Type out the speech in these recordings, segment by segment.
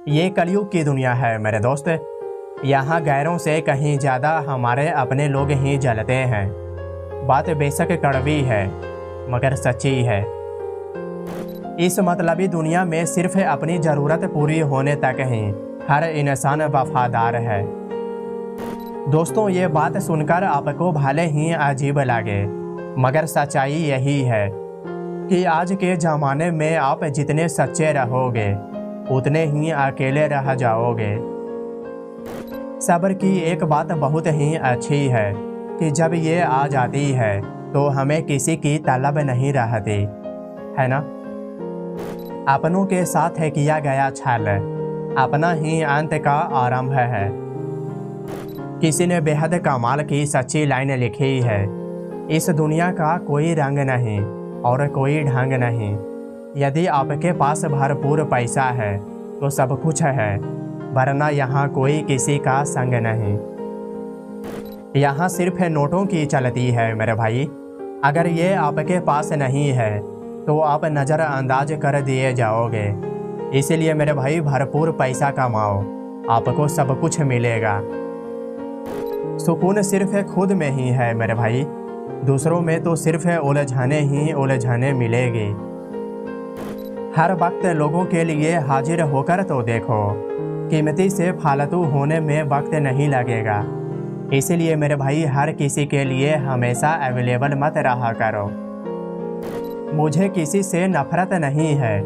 ये कलयुग की दुनिया है मेरे दोस्त। यहाँ गैरों से कहीं ज़्यादा हमारे अपने लोग ही जलते हैं। बात बेशक कड़वी है मगर सच्ची है। इस मतलबी दुनिया में सिर्फ अपनी ज़रूरत पूरी होने तक ही हर इंसान वफादार है। दोस्तों, ये बात सुनकर आपको भले ही अजीब लगे मगर सच्चाई यही है कि आज के ज़माने में आप जितने सच्चे रहोगे उतने ही अकेले रह जाओगे। सब्र की एक बात बहुत ही अच्छी है कि जब ये आ जाती है तो हमें किसी की तलब नहीं रहती, है ना। अपनों के साथ किया गया छल अपना ही अंत का आरंभ है। किसी ने बेहद कमाल की सच्ची लाइन लिखी है, इस दुनिया का कोई रंग नहीं और कोई ढंग नहीं। यदि आपके पास भरपूर पैसा है तो सब कुछ है, वरना यहाँ कोई किसी का संग नहीं। यहाँ सिर्फ नोटों की चलती है मेरे भाई। अगर ये आपके पास नहीं है तो आप नज़रअंदाज कर दिए जाओगे। इसीलिए मेरे भाई भरपूर पैसा कमाओ, आपको सब कुछ मिलेगा। सुकून सिर्फ खुद में ही है मेरे भाई, दूसरों में तो सिर्फ उलझने ही उलझने मिलेगी। हर वक्त लोगों के लिए हाजिर होकर तो देखो, कीमती से फालतू होने में वक्त नहीं लगेगा। इसलिए मेरे भाई हर किसी के लिए हमेशा अवेलेबल मत रहा करो। मुझे किसी से नफरत नहीं है,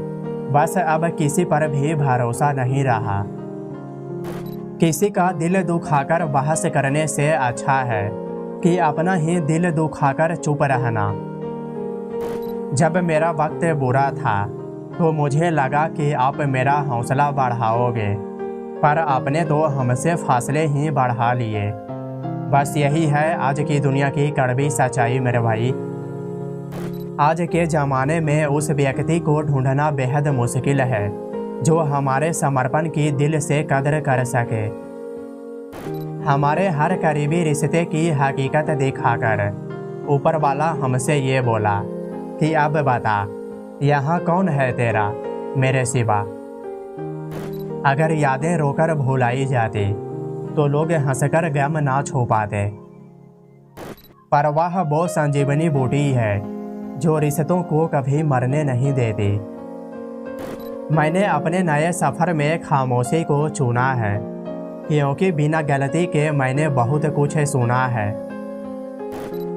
बस अब किसी पर भी भरोसा नहीं रहा। किसी का दिल दुखाकर बहस करने से अच्छा है कि अपना ही दिल दुखाकर चुप रहना। जब मेरा वक्त बुरा था तो मुझे लगा कि आप मेरा हौसला बढ़ाओगे, पर आपने तो हमसे फासले ही बढ़ा लिए। बस यही है आज की दुनिया की कड़वी सच्चाई मेरे भाई। आज के ज़माने में उस व्यक्ति को ढूंढना बेहद मुश्किल है जो हमारे समर्पण की दिल से कदर कर सके। हमारे हर करीबी रिश्ते की हकीकत दिखाकर ऊपर वाला हमसे ये बोला कि अब बता, यहाँ कौन है तेरा मेरे सिवा। अगर यादें रोकर भुलाई जाती तो लोग हंसकर गम ना छुपाते, पर वह वो संजीवनी बूटी है जो रिश्तों को कभी मरने नहीं देती। मैंने अपने नए सफ़र में खामोशी को चुना है, क्योंकि बिना गलती के मैंने बहुत कुछ सुना है।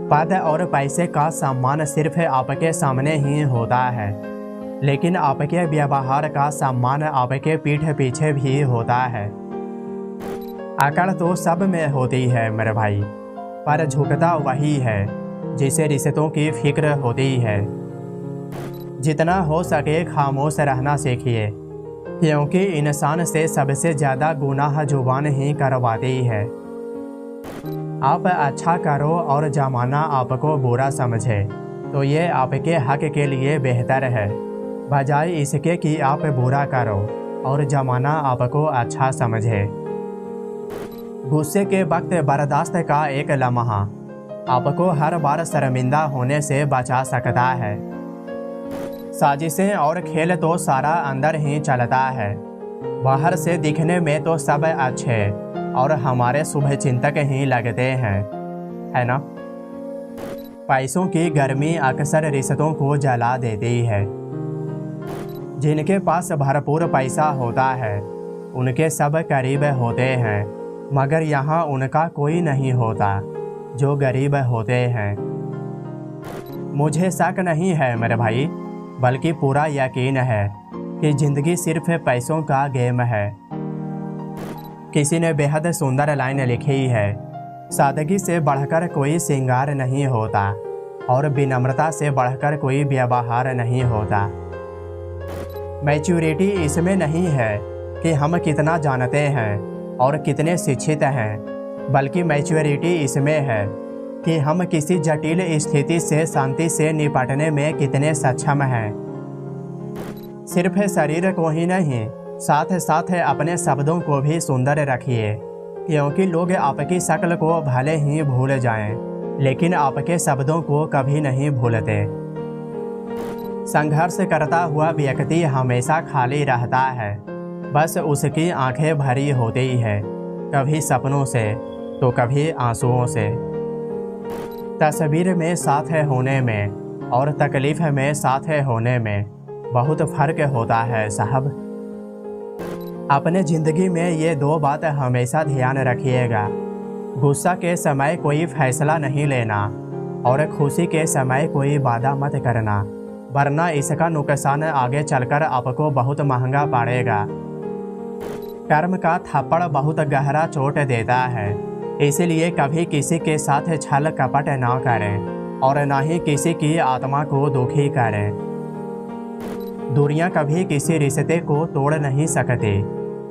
पद और पैसे का सम्मान सिर्फ आपके सामने ही होता है, लेकिन आपके व्यवहार का सम्मान आपके पीठ पीछे भी होता है। अकड़ तो सब में होती है मेरे भाई, पर झुकता वही है जिसे रिश्तों की फिक्र होती है। जितना हो सके खामोश रहना सीखिए, क्योंकि इंसान से सबसे ज़्यादा गुनाह जुबान ही करवाती है। आप अच्छा करो और ज़माना आपको बुरा समझे तो ये आपके हक के लिए बेहतर है, बजाय इसके कि आप बुरा करो और ज़माना आपको अच्छा समझे। गुस्से के वक्त बर्दाश्त का एक लम्हा आपको हर बार शर्मिंदा होने से बचा सकता है। साजिशें और खेल तो सारा अंदर ही चलता है, बाहर से दिखने में तो सब अच्छे और हमारे शुभ चिंतक ही लगते हैं, है ना। पैसों की गर्मी अक्सर रिश्तों को जला देती है। जिनके पास भरपूर पैसा होता है उनके सब करीब होते हैं, मगर यहाँ उनका कोई नहीं होता जो गरीब होते हैं। मुझे शक नहीं है मेरे भाई, बल्कि पूरा यकीन है कि ज़िंदगी सिर्फ पैसों का गेम है। किसी ने बेहद सुंदर लाइन लिखी है, सादगी से बढ़कर कोई श्रृंगार नहीं होता और विनम्रता से बढ़कर कोई व्यवहार नहीं होता। मैच्योरिटी इसमें नहीं है कि हम कितना जानते हैं और कितने शिक्षित हैं, बल्कि मैच्योरिटी इसमें है कि हम किसी जटिल स्थिति से शांति से निपटने में कितने सक्षम हैं। सिर्फ शरीर को ही नहीं, साथ साथ अपने शब्दों को भी सुंदर रखिए, क्योंकि लोग आपकी शक्ल को भले ही भूल जाएं, लेकिन आपके शब्दों को कभी नहीं भूलते। संघर्ष करता हुआ व्यक्ति हमेशा खाली रहता है, बस उसकी आंखें भरी होती है, कभी सपनों से तो कभी आंसुओं से। तस्वीर में साथ होने में और तकलीफ में साथ होने में बहुत फ़र्क होता है साहब। अपने ज़िंदगी में ये दो बात हमेशा ध्यान रखिएगा। गुस्सा के समय कोई फैसला नहीं लेना और खुशी के समय कोई वादा मत करना, वरना इसका नुकसान आगे चलकर आपको बहुत महंगा पड़ेगा। कर्म का थप्पड़ बहुत गहरा चोट देता है, इसलिए कभी किसी के साथ छल कपट ना करें और ना ही किसी की आत्मा को दुखी करें। दूरियां कभी किसी रिश्ते को तोड़ नहीं सकती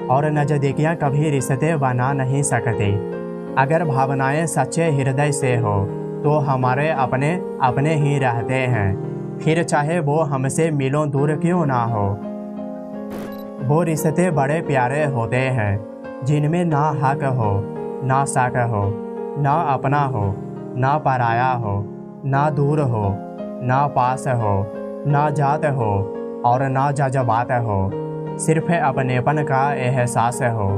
और नज़दीकियां कभी रिश्ते बना नहीं सकती। अगर भावनाएं सच्चे हृदय से हो तो हमारे अपने अपने ही रहते हैं, फिर चाहे वो हमसे मीलों दूर क्यों ना हो। वो रिश्ते बड़े प्यारे होते हैं जिनमें ना हक हो, ना शक हो, ना अपना हो, ना पराया हो, ना दूर हो, ना पास हो, ना जात हो और ना जज्बात हो, सिर्फ अपनेपन का एहसास हो।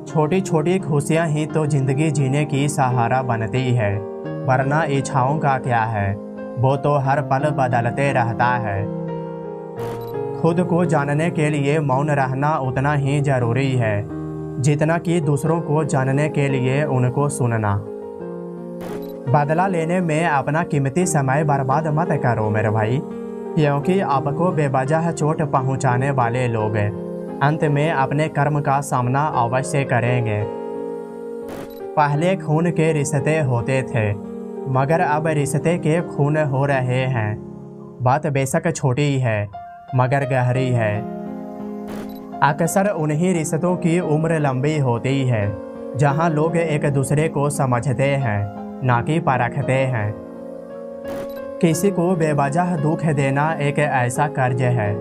छोटी छोटी खुशियाँ ही तो ज़िंदगी जीने की सहारा बनती है, वरना इच्छाओं का क्या है, वो तो हर पल बदलते रहता है। खुद को जानने के लिए मौन रहना उतना ही ज़रूरी है जितना कि दूसरों को जानने के लिए उनको सुनना। बदला लेने में अपना कीमती समय बर्बाद मत करो मेरे भाई, क्योंकि आपको बेवजह चोट पहुंचाने वाले लोग अंत में अपने कर्म का सामना अवश्य करेंगे। पहले खून के रिश्ते होते थे, मगर अब रिश्ते के खून हो रहे हैं। बात बेशक छोटी है मगर गहरी है। अक्सर उन्हीं रिश्तों की उम्र लंबी होती है जहां लोग एक दूसरे को समझते हैं, ना कि परखते हैं। किसी को बेवजह दुख देना एक ऐसा कर्ज है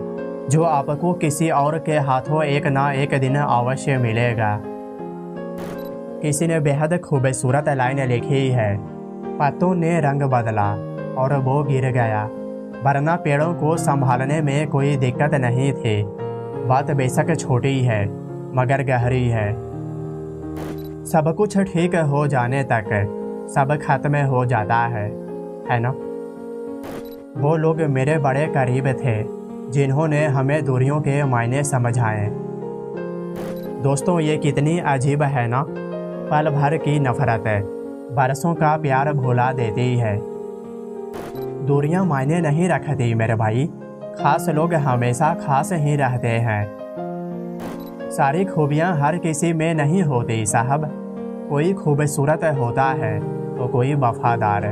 जो आपको किसी और के हाथों एक ना एक दिन अवश्य मिलेगा। किसी ने बेहद खूबसूरत लाइन लिखी है, पत्तों ने रंग बदला और वो गिर गया, वरना पेड़ों को संभालने में कोई दिक्कत नहीं थी। बात बेशक छोटी है मगर गहरी है। सब कुछ ठीक हो जाने तक सब खत्म हो जाता है ना। वो लोग मेरे बड़े करीब थे जिन्होंने हमें दूरियों के मायने समझाए। दोस्तों, ये कितनी अजीब है ना, पल भर की नफरत बरसों का प्यार भुला देती है। दूरियां मायने नहीं रखती मेरे भाई, खास लोग हमेशा खास ही रहते हैं। सारी खूबियां हर किसी में नहीं होती साहब, कोई खूबसूरत होता है तो कोई वफादार।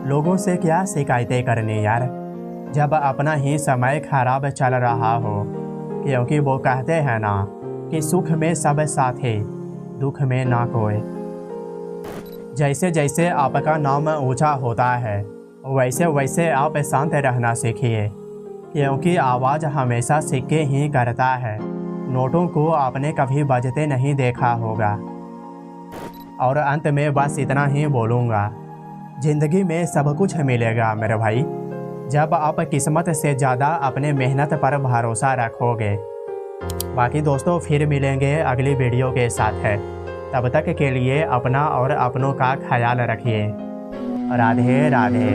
लोगों से क्या शिकायतें करनी यार, जब अपना ही समय खराब चल रहा हो, क्योंकि वो कहते हैं ना कि सुख में सब साथी, दुख में ना कोई। जैसे जैसे आपका नाम ऊंचा होता है वैसे वैसे आप शांत रहना सीखिए, क्योंकि आवाज़ हमेशा सिक्के ही करता है। नोटों को आपने कभी बजते नहीं देखा होगा। और अंत में बस इतना ही बोलूँगा, ज़िंदगी में सब कुछ मिलेगा मेरे भाई, जब आप किस्मत से ज़्यादा अपने मेहनत पर भरोसा रखोगे। बाकी दोस्तों, फिर मिलेंगे अगली वीडियो के साथ है। तब तक के लिए अपना और अपनों का ख्याल रखिए। राधे राधे।